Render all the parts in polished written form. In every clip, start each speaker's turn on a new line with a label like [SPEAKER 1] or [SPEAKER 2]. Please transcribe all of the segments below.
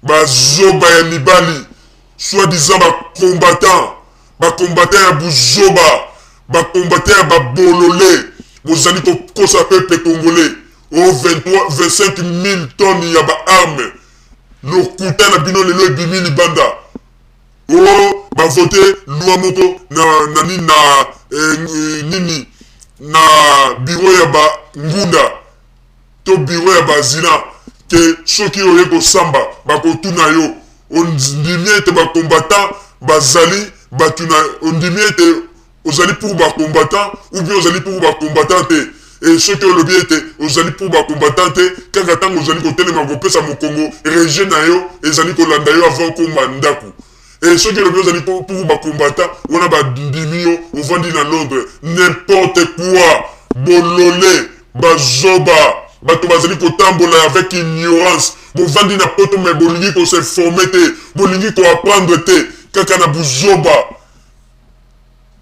[SPEAKER 1] bazoba ya mibali soi-disant bacombattant ya buzoba bacombattant ya babolole bozali kokosa peuple congolais o 25 000 tonnes ya baarme lokuta na bino lelo ebimi libanda o bavote loi moko nini na biro ya bangunda to biro ya bazina ke soki oye kosamba bakotuna yo ondimi ete bacombattant bazali batuna ondimi ete ozali pour bacombattant ou bien ozali pour bacombattant te et soki olobi ete ozali pour bacombattant te kaka ntango ozali kotelema kopesa mokongo régie na yo ezali kolanda yo avant komba ndako et soki olobi ozali pour bacombattant wana bandimi yo ovandi na Londres n'importe quoi bolole bazoba bato bazali kotambola avec ignorance bovandi na poto me bolingi kosinforme te bolingi koapprendre te kaka na buzoba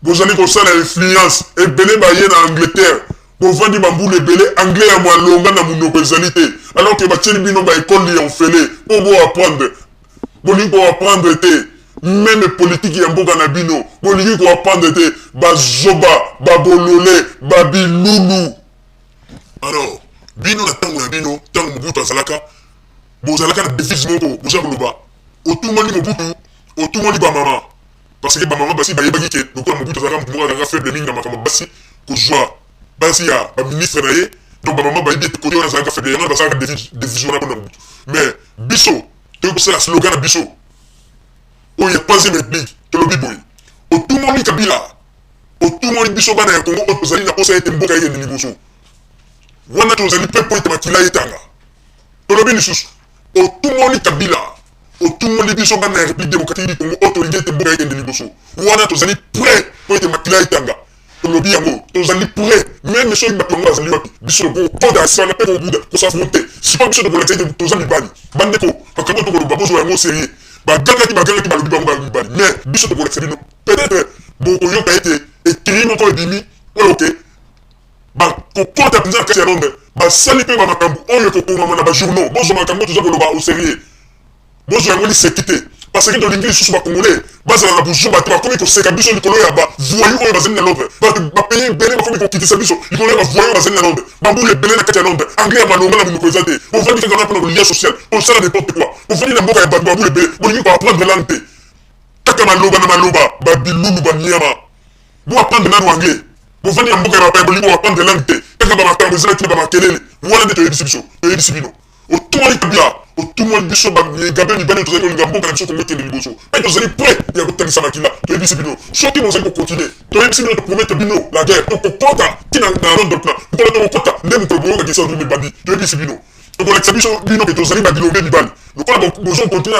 [SPEAKER 1] bozali kosala influence ebele baye na Angleterre bovandi bambula ebele anglais ya mwalonga na monoko ezali te alors que batieli bino baekole ya ofele mpo boapprendre bolingi koapprendre te meme politiki ya mboka na bino bolingi koapprendre te bazoba babolole babilulu. Alors bino na ntango na bino ntango mobutu azalaka bozalaka na devise moko boza koloba otumoli mobutu otumoli bamama parce que bamama basi bayebaki ke lokola mobutu azalaka moko azalaka faible mingi na makambo basi kozwa basi ya baministre na ye donc bamama bayebi ete kote wana azalaka faible yango bazalaka devise wana mpona mobutu mais biso toyei kosala slogan na biso oyo ya troisième république tolobi boye otumoli kabila otumoli biso bana ya kongo oyo tozali na posa ete mboka eyende liboso wana tozali mpe po ete makila etanga tolobi lisusu otumoli kabila otumoli biso bana ya république démocratique du congo oyo tolingi ete mboka ekende liboso wana tozali prêt po ete makila etanga tolobi yango tozali prêt même soki bato yango bazali wapi biso tokokoda asala mpe kobuda kosafronte sipo biso tokolakisa ete toza mibali bandeko makambo tokoloba bozwa yango serie bagangaki balobi bango bamibali mais biso tokolakisa bino peut-être bokoyoka ete ekiri moko ebimi oyo ke bakokota mpenza na kati ya Londres basali mpe bamakambo oyo ekokomama na bajournaux bozwa makambo toza koloba oserie bozwa yango liseki te parce que tolingi lisusu bacongolais bazala na buzoba te bakomi koseka biso likolo ya bavoyu oyo bazali na Londres bapaye ebele bakomi kokitisa biso likolo ya bavoyu oyo bazali na Londres bambula ebele na kati ya Londres anglais ya malonga na monoko eza te bovandi kaka mpona kolia social osala n'importe quoi bovandi na mboka ya bato bambula ebele bolingi koapprendre langue te kaka maloba na maloba babilulu banyama boapprendre nanu anglais bovandi na mboka ya bapaya bolingi koapprendre langue te kaka bamakambo ezala tina bamakelele wana nde toyebisi biso toyebisi bino otumoli kabila otumoli biso bagabe mibale tozali kolinga mboka na biso kongo ekende liboso mpe tozali prêt ya kotangisa makila toyebisi bino soki bozali kokontinue toyebisi bino topromete bino la guerre tokokota tina na Londres kuna mpona tokokota nde mokolo boyokakisa ozo mibandi toyebisi bino tokolakisa biso bino ke tozali babilonge mibali lokola bozo kontinue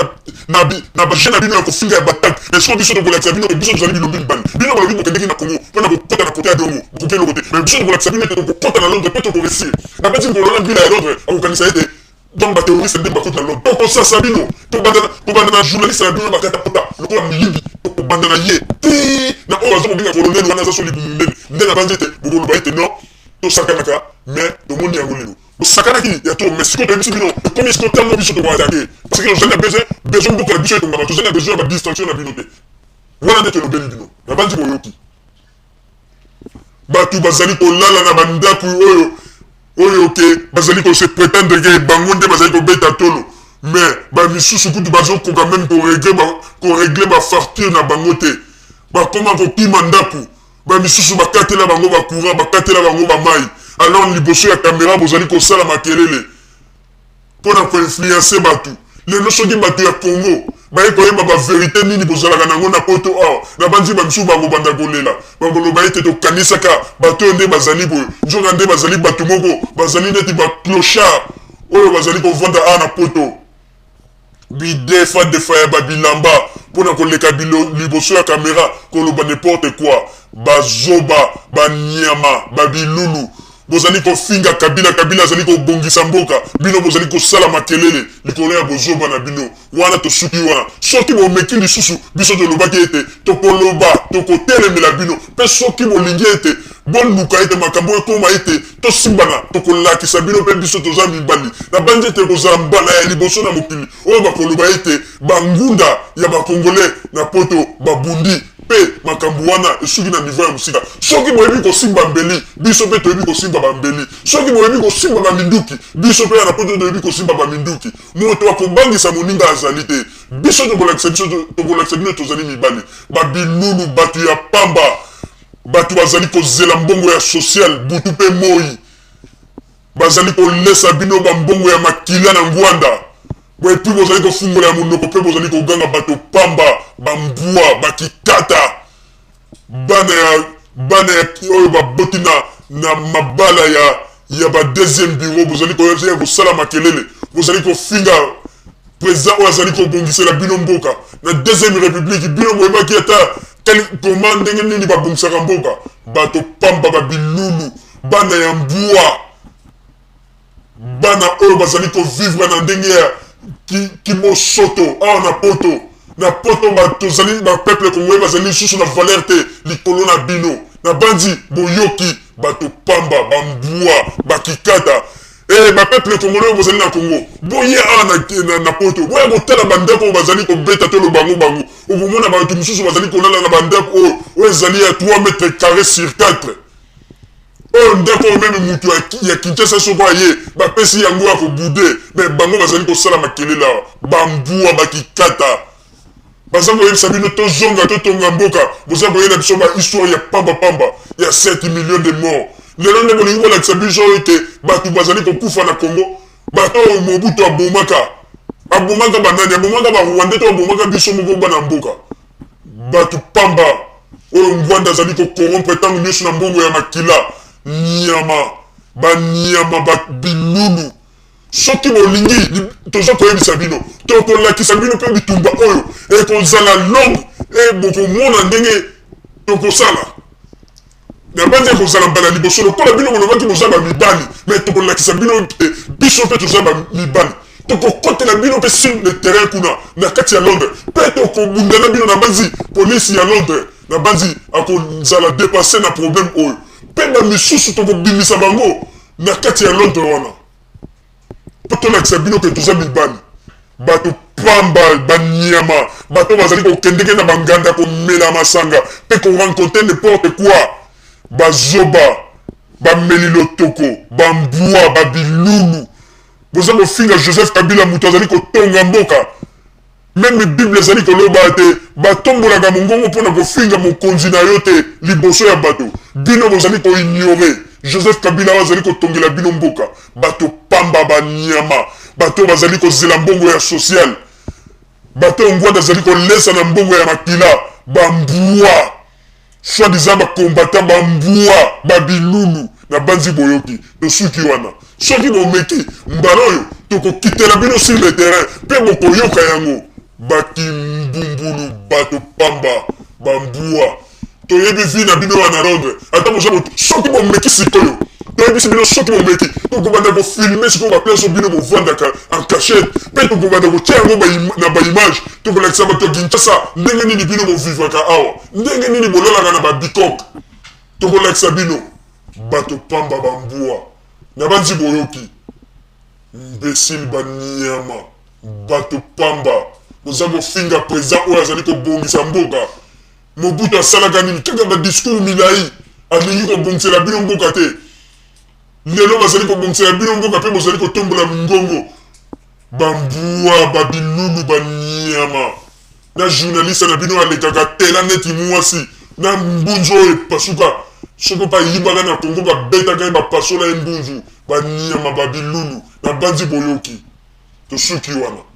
[SPEAKER 1] na bagene na bino ya kofinga ya batanke mais soki biso tokolakisa bino ke biso tozali bilonge mibali bino balobi bokendeki na kongo mpona kokota na kote ya dongo bokoki eloko te mais biso tokolakisa bino ete tokokota na Londres mpe tokoresir na beti mokolo mbila ya Londres akokanisa ete donc baterroriste nde bakota na Londres tokosasa bino tobanda na journaliste na bino bakata pota lokola moyibi tokobanda na ye ti na oyo azokobenga koloneli wana aza soli mundele nde na banzi ete bokoloba ete non tosakanaka mais tomoni yango lelo bosakanaki ya to mais sikoyo toyebisi bino ekomi sikoyo ntango biso tokoatake parce que tozali na besoin mboka na biso etongama tozali na besoin ya badistraction na bino te wana nde tolobeli bino na banzi boyoki bato bazali kolala na bandako oyo ke bazali kose prétendre ke bango nde bazali kobeta tolo mais bamisusu kutu bazokoka même koregle bafarture na bango te bakoma kokima ndako bamisusu bakatela bango bacourant bakatela bango bamai alors liboso ya caméra bozali kosala makelele mpona koinfluence bato lelo soki bato ya Congo baye koyeba baverité nini bozalaka nango na poto or na banzi bamisusu bakobanda kolela bakoloba ete tokanisaka bato oyo nde bazali boye nzoka nde bazali bato moko bazali neti baclochard oyo bazali kovanda awa na poto bidefa ya babilamba mpona koleka liboso ya kamera koloba n'importe quoi bazoba banyama babilulu bozali kofinga Kabila, Kabila azali kobongisa mboka, bino bozali kosala makelele likolo ya bozoba na bino wana tosuki wana soki bomeki lisusu biso tolobaki ete tokoloba tokotelemela bino mpe soki bolingi ete boluka ete makambo ekoma ete tosimbana tokolakisa bino mpe biso toza mibali na banzi ete kozala mbala ya liboso na mokili oyo bakoloba ete bangunda ya bakongole na poto babundi pe makambo wana esuki na niveau ya mosika soki boyebi kosimba mbeli biso mpe toyebi kosimba bambeli soki boyebi kosimba baminduki biso mpe na poto toyebi kosimba baminduki moto akobangisa moninga azali te biso tokolakisa bino tozali mibali babilulu bato ya pamba bato bazali kozela mbongo ya social butu mpe moi bazali kolesa bino bambongo ya makila na ngwanda epuis bozali kofungola ya monoko mpe bozali koganga bato pamba bambwa bakikata bana ya oyo baboti na mabala ya ba deuxième bureau bozali kosala makelele bozali kofinga président oyo azali kobongisela bino mboka na deuxième république bino boyebaki ata koma ndenge nini babongisaka mboka bato pamba babilulu bana ya mbwa bana oyo bazali kovivre na ndenge ya kimosoto awa na poto tozali bapeuple congolais bazali lisusu na valeur te likolo na bino na bandi boyoki bato pamba bambwa bakikata bapeuple congolais oyo bozali na Congo boye awa na poto boya kotala bandako oyo bazali kobeta tolo bango okomona bato mosusu bazali kolala na bandako oyo ezali ya 3 mètres carrés sur 4 oyo ndako oyo meme mutu ya Kinshasa soko aye bapesi yango ya kobude me bango bazali kosala makelela bambwa bakikata baza koyebisa bino tozonga totonga mboka boza koyela biso bahistoire ya pamba ya 7 millions de morts lelo nde bolingi kolakisa biso oyo ete bato bazali kokufa na Congo bato oyo Mobutu abomaka banani abomaka barwande to abomaka biso moko bana mboka bato pamba oyo ngwanda azali kokorompre ntango nyonso na mbongo ya makila banyama babilulu soki bolingi toza koyebisa bino tokolakisa bino mpe bitumba oyo ekozala longue bokomona ndenge tokosala na banzi ekozala mbala liboso lokola bino bolobaki boza bamibali me tokolakisa bino biso mpe toza bamibali tokokotela bino mpe sur le terrain kuna na kati ya Londres mpe tokobundana bino na banzi polisi ya Londres na banzi akozala dépasse na problème oyo mpe bamisusu tokobimisa bango na kati ya Londres wana mpo tolakisa bino ke toza mibali bato pamba banyama bato bazali kokendeke na banganda komela masanga mpe korencontre n'importe quoi bazoba bameli lotoko bambwa babilulu boza kofinga Joseph Kabila moto azali kotonga mboka meme bible ezali koloba te batombolaka mongongo mpona kofinga mokonzi na yo te liboso ya bato bino bozali koignore Joseph Kabila azali kotongela bino mboka bato pamba banyama bato bazali kozela mbongo ya social bato ngwanda azali kolesa na mbongo ya makila bambwa soi-disant bakombata bambwa babilulu na banzi boyoki tosuki wana soki bomeki mbala oyo tokokitela bino sur le terrain mpe bokoyoka yango bakimbumbulu bato pamba bambwa toyebi vi na bino wana Londres ata boza moto soki bomeki sikoyo toyebisi bino soki bomeki tokobanda kofilme sikoyo baplace bino bovandaka en cachette mpe tokobanda kotia yango na baimage tokolakisa bato ya Kinshasa ndenge nini bino bovivaka awa ndenge nini bolalaka na babikok tokolakisa bino bato pamba bambwa na banzi boyoki imbécile banyama bato pamba boza kofinga président oyo azali kobongisa mboka Mobutu asalaka nini kaka badiscours milai alingi kobongisela bino mboka te lelo bazali kobongisela bino mboka mpe bozali kotombola mingongo bambwa babilulu banyama na journaliste na bino alekaka tela neti mwasi na mbunzu oyo epasuka soko bayimbaka na Congo babetaka ye bapasola ye mbunzu banyama babilulu na banzi boyoki tosuki wana